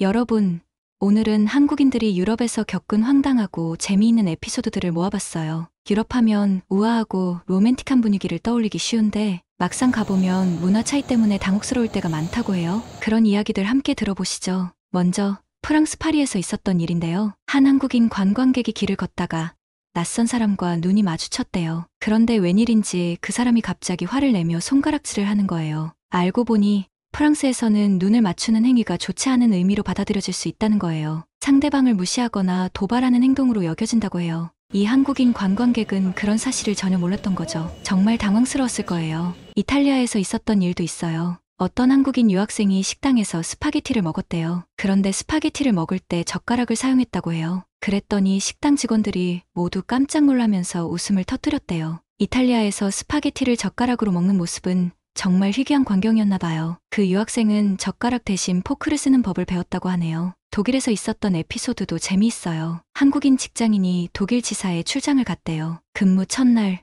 여러분, 오늘은 한국인들이 유럽에서 겪은 황당하고 재미있는 에피소드들을 모아봤어요. 유럽하면 우아하고 로맨틱한 분위기를 떠올리기 쉬운데 막상 가보면 문화 차이 때문에 당혹스러울 때가 많다고 해요. 그런 이야기들 함께 들어보시죠. 먼저 프랑스 파리에서 있었던 일인데요. 한 한국인 관광객이 길을 걷다가 낯선 사람과 눈이 마주쳤대요. 그런데 웬일인지 그 사람이 갑자기 화를 내며 손가락질을 하는 거예요. 알고 보니 프랑스에서는 눈을 맞추는 행위가 좋지 않은 의미로 받아들여질 수 있다는 거예요. 상대방을 무시하거나 도발하는 행동으로 여겨진다고 해요. 이 한국인 관광객은 그런 사실을 전혀 몰랐던 거죠. 정말 당황스러웠을 거예요. 이탈리아에서 있었던 일도 있어요. 어떤 한국인 유학생이 식당에서 스파게티를 먹었대요. 그런데 스파게티를 먹을 때 젓가락을 사용했다고 해요. 그랬더니 식당 직원들이 모두 깜짝 놀라면서 웃음을 터뜨렸대요. 이탈리아에서 스파게티를 젓가락으로 먹는 모습은 정말 희귀한 광경이었나 봐요. 그 유학생은 젓가락 대신 포크를 쓰는 법을 배웠다고 하네요. 독일에서 있었던 에피소드도 재미있어요. 한국인 직장인이 독일 지사에 출장을 갔대요. 근무 첫날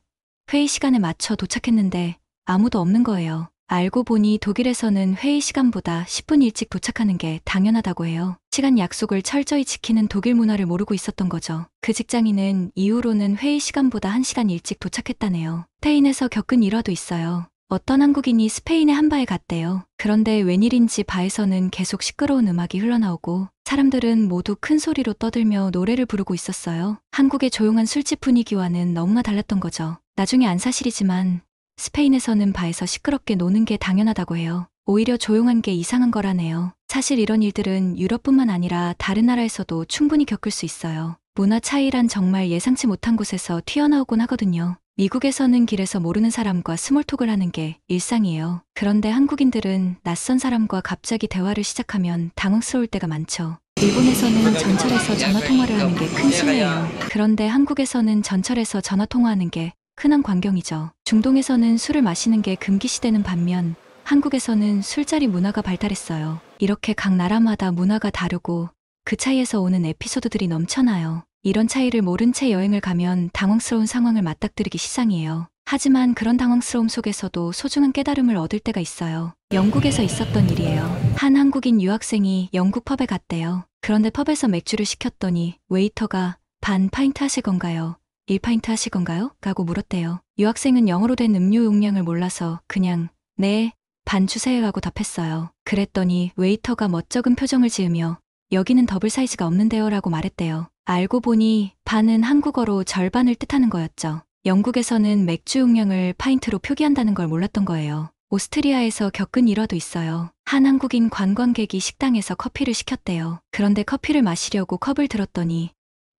회의 시간에 맞춰 도착했는데 아무도 없는 거예요. 알고 보니 독일에서는 회의 시간보다 10분 일찍 도착하는 게 당연하다고 해요. 시간 약속을 철저히 지키는 독일 문화를 모르고 있었던 거죠. 그 직장인은 이후로는 회의 시간보다 1시간 일찍 도착했다네요. 스페인에서 겪은 일화도 있어요. 어떤 한국인이 스페인의 한 바에 갔대요. 그런데 웬일인지 바에서는 계속 시끄러운 음악이 흘러나오고 사람들은 모두 큰 소리로 떠들며 노래를 부르고 있었어요. 한국의 조용한 술집 분위기와는 너무나 달랐던 거죠. 나중에 안 사실이지만 스페인에서는 바에서 시끄럽게 노는 게 당연하다고 해요. 오히려 조용한 게 이상한 거라네요. 사실 이런 일들은 유럽뿐만 아니라 다른 나라에서도 충분히 겪을 수 있어요. 문화 차이란 정말 예상치 못한 곳에서 튀어나오곤 하거든요. 미국에서는 길에서 모르는 사람과 스몰톡을 하는 게 일상이에요. 그런데 한국인들은 낯선 사람과 갑자기 대화를 시작하면 당황스러울 때가 많죠. 일본에서는 전철에서 전화통화를 하는 게 큰 실례예요. 그런데 한국에서는 전철에서 전화통화하는 게 흔한 광경이죠. 중동에서는 술을 마시는 게 금기시되는 반면 한국에서는 술자리 문화가 발달했어요. 이렇게 각 나라마다 문화가 다르고 그 차이에서 오는 에피소드들이 넘쳐나요. 이런 차이를 모른 채 여행을 가면 당황스러운 상황을 맞닥뜨리기 시상이에요. 하지만 그런 당황스러움 속에서도 소중한 깨달음을 얻을 때가 있어요. 영국에서 있었던 일이에요. 한 한국인 유학생이 영국 펍에 갔대요. 그런데 펍에서 맥주를 시켰더니 웨이터가 반 파인트 하실 건가요? 1파인트 하실 건가요? 라고 물었대요. 유학생은 영어로 된 음료 용량을 몰라서 그냥 네, 반 주세요 라고 답했어요. 그랬더니 웨이터가 멋쩍은 표정을 지으며 여기는 더블 사이즈가 없는데요 라고 말했대요. 알고 보니 반은 한국어로 절반을 뜻하는 거였죠. 영국에서는 맥주 용량을 파인트로 표기한다는 걸 몰랐던 거예요. 오스트리아에서 겪은 일화도 있어요. 한 한국인 관광객이 식당에서 커피를 시켰대요. 그런데 커피를 마시려고 컵을 들었더니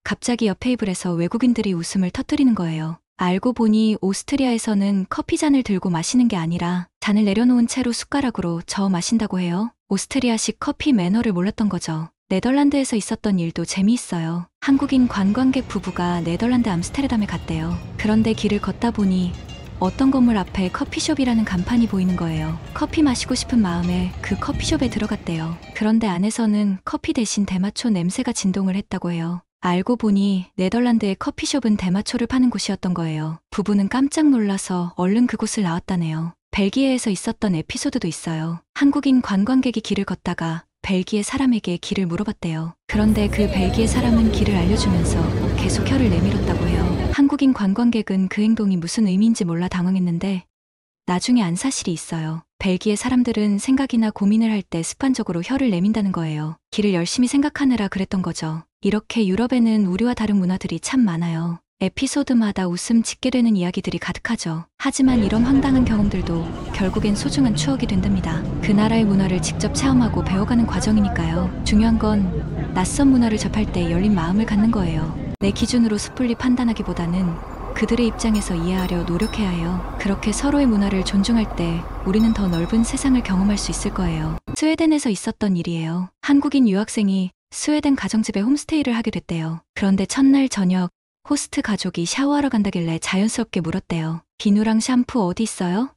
갑자기 옆 테이블에서 외국인들이 웃음을 터뜨리는 거예요. 알고 보니 오스트리아에서는 커피잔을 들고 마시는 게 아니라 잔을 내려놓은 채로 숟가락으로 저어 마신다고 해요. 오스트리아식 커피 매너를 몰랐던 거죠. 네덜란드에서 있었던 일도 재미있어요. 한국인 관광객 부부가 네덜란드 암스테르담에 갔대요. 그런데 길을 걷다 보니 어떤 건물 앞에 커피숍이라는 간판이 보이는 거예요. 커피 마시고 싶은 마음에 그 커피숍에 들어갔대요. 그런데 안에서는 커피 대신 대마초 냄새가 진동을 했다고 해요. 알고 보니 네덜란드의 커피숍은 대마초를 파는 곳이었던 거예요. 부부는 깜짝 놀라서 얼른 그곳을 나왔다네요. 벨기에에서 있었던 에피소드도 있어요. 한국인 관광객이 길을 걷다가 벨기에 사람에게 길을 물어봤대요. 그런데 그 벨기에 사람은 길을 알려주면서 계속 혀를 내밀었다고 해요. 한국인 관광객은 그 행동이 무슨 의미인지 몰라 당황했는데 나중에 안 사실이 있어요. 벨기에 사람들은 생각이나 고민을 할 때 습관적으로 혀를 내민다는 거예요. 길을 열심히 생각하느라 그랬던 거죠. 이렇게 유럽에는 우리와 다른 문화들이 참 많아요. 에피소드마다 웃음 짓게 되는 이야기들이 가득하죠. 하지만 이런 황당한 경험들도 결국엔 소중한 추억이 된답니다. 그 나라의 문화를 직접 체험하고 배워가는 과정이니까요. 중요한 건 낯선 문화를 접할 때 열린 마음을 갖는 거예요. 내 기준으로 섣불리 판단하기보다는 그들의 입장에서 이해하려 노력해야 해요. 그렇게 서로의 문화를 존중할 때 우리는 더 넓은 세상을 경험할 수 있을 거예요. 스웨덴에서 있었던 일이에요. 한국인 유학생이 스웨덴 가정집에 홈스테이를 하게 됐대요. 그런데 첫날 저녁 호스트 가족이 샤워하러 간다길래 자연스럽게 물었대요. 비누랑 샴푸 어디 있어요?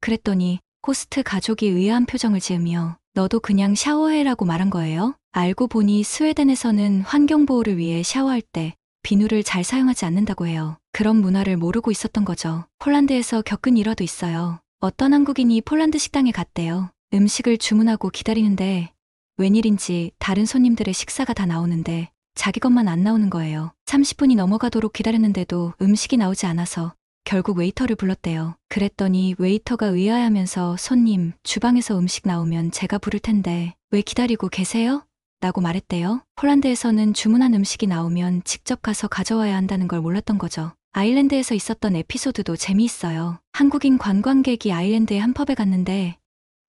그랬더니 호스트 가족이 의아한 표정을 지으며 너도 그냥 샤워해라고 말한 거예요. 알고 보니 스웨덴에서는 환경보호를 위해 샤워할 때 비누를 잘 사용하지 않는다고 해요. 그런 문화를 모르고 있었던 거죠. 폴란드에서 겪은 일화도 있어요. 어떤 한국인이 폴란드 식당에 갔대요. 음식을 주문하고 기다리는데 웬일인지 다른 손님들의 식사가 다 나오는데 자기 것만 안 나오는 거예요. 30분이 넘어가도록 기다렸는데도 음식이 나오지 않아서 결국 웨이터를 불렀대요. 그랬더니 웨이터가 의아해하면서 손님, 주방에서 음식 나오면 제가 부를 텐데 왜 기다리고 계세요? 라고 말했대요. 폴란드에서는 주문한 음식이 나오면 직접 가서 가져와야 한다는 걸 몰랐던 거죠. 아일랜드에서 있었던 에피소드도 재미있어요. 한국인 관광객이 아일랜드의 한 펍에 갔는데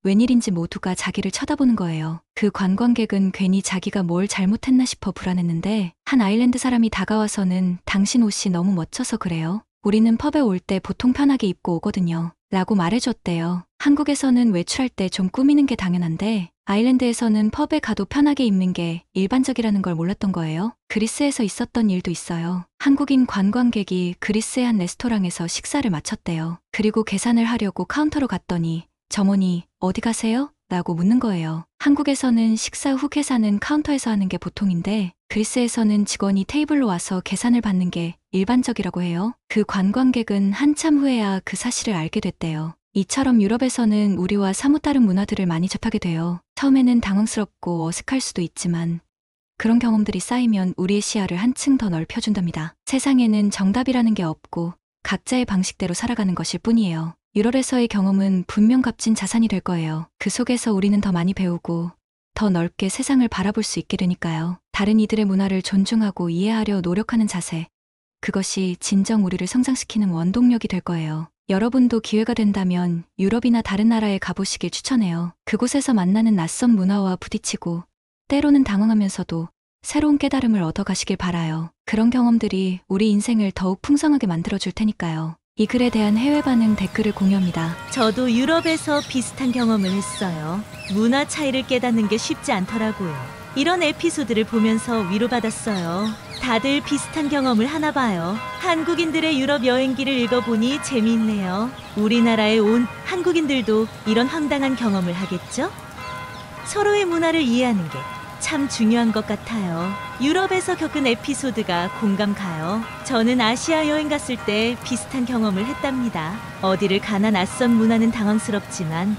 웬일인지 모두가 자기를 쳐다보는 거예요. 그 관광객은 괜히 자기가 뭘 잘못했나 싶어 불안했는데 한 아일랜드 사람이 다가와서는 당신 옷이 너무 멋져서 그래요. 우리는 펍에 올 때 보통 편하게 입고 오거든요. 라고 말해줬대요. 한국에서는 외출할 때 좀 꾸미는 게 당연한데 아일랜드에서는 펍에 가도 편하게 입는 게 일반적이라는 걸 몰랐던 거예요. 그리스에서 있었던 일도 있어요. 한국인 관광객이 그리스의 한 레스토랑에서 식사를 마쳤대요. 그리고 계산을 하려고 카운터로 갔더니 점원이 어디 가세요? 라고 묻는 거예요. 한국에서는 식사 후 계산은 카운터에서 하는 게 보통인데 그리스에서는 직원이 테이블로 와서 계산을 받는 게 일반적이라고 해요. 그 관광객은 한참 후에야 그 사실을 알게 됐대요. 이처럼 유럽에서는 우리와 사뭇 다른 문화들을 많이 접하게 돼요. 처음에는 당황스럽고 어색할 수도 있지만 그런 경험들이 쌓이면 우리의 시야를 한층 더 넓혀준답니다. 세상에는 정답이라는 게 없고 각자의 방식대로 살아가는 것일 뿐이에요. 유럽에서의 경험은 분명 값진 자산이 될 거예요. 그 속에서 우리는 더 많이 배우고 더 넓게 세상을 바라볼 수 있게 되니까요. 다른 이들의 문화를 존중하고 이해하려 노력하는 자세. 그것이 진정 우리를 성장시키는 원동력이 될 거예요. 여러분도 기회가 된다면 유럽이나 다른 나라에 가보시길 추천해요. 그곳에서 만나는 낯선 문화와 부딪히고 때로는 당황하면서도 새로운 깨달음을 얻어가시길 바라요. 그런 경험들이 우리 인생을 더욱 풍성하게 만들어줄 테니까요. 이 글에 대한 해외 반응 댓글을 공유합니다. 저도 유럽에서 비슷한 경험을 했어요. 문화 차이를 깨닫는 게 쉽지 않더라고요. 이런 에피소드를 보면서 위로받았어요. 다들 비슷한 경험을 하나 봐요. 한국인들의 유럽 여행기를 읽어보니 재미있네요. 우리나라에 온 한국인들도 이런 황당한 경험을 하겠죠? 서로의 문화를 이해하는 게 참 중요한 것 같아요. 유럽에서 겪은 에피소드가 공감 가요. 저는 아시아 여행 갔을 때 비슷한 경험을 했답니다. 어디를 가나 낯선 문화는 당황스럽지만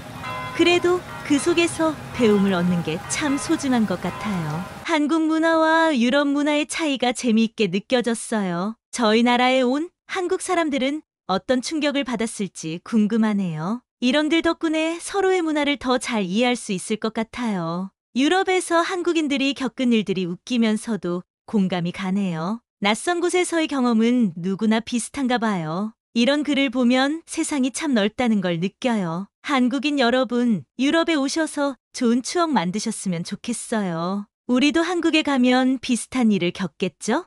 그래도 그 속에서 배움을 얻는 게 참 소중한 것 같아요. 한국 문화와 유럽 문화의 차이가 재미있게 느껴졌어요. 저희 나라에 온 한국 사람들은 어떤 충격을 받았을지 궁금하네요. 이런들 덕분에 서로의 문화를 더 잘 이해할 수 있을 것 같아요. 유럽에서 한국인들이 겪은 일들이 웃기면서도 공감이 가네요. 낯선 곳에서의 경험은 누구나 비슷한가 봐요. 이런 글을 보면 세상이 참 넓다는 걸 느껴요. 한국인 여러분, 유럽에 오셔서 좋은 추억 만드셨으면 좋겠어요. 우리도 한국에 가면 비슷한 일을 겪겠죠?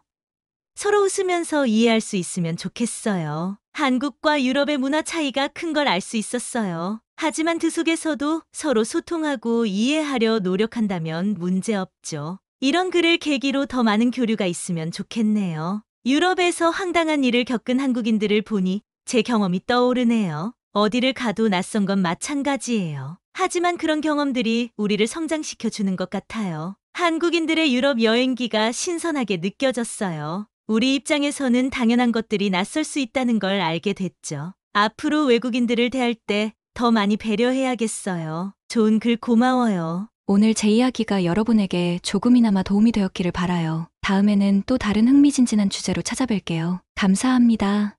서로 웃으면서 이해할 수 있으면 좋겠어요. 한국과 유럽의 문화 차이가 큰 걸 알 수 있었어요. 하지만 그 속에서도 서로 소통하고 이해하려 노력한다면 문제없죠. 이런 글을 계기로 더 많은 교류가 있으면 좋겠네요. 유럽에서 황당한 일을 겪은 한국인들을 보니 제 경험이 떠오르네요. 어디를 가도 낯선 건 마찬가지예요. 하지만 그런 경험들이 우리를 성장시켜주는 것 같아요. 한국인들의 유럽 여행기가 신선하게 느껴졌어요. 우리 입장에서는 당연한 것들이 낯설 수 있다는 걸 알게 됐죠. 앞으로 외국인들을 대할 때 더 많이 배려해야겠어요. 좋은 글 고마워요. 오늘 제 이야기가 여러분에게 조금이나마 도움이 되었기를 바라요. 다음에는 또 다른 흥미진진한 주제로 찾아뵐게요. 감사합니다.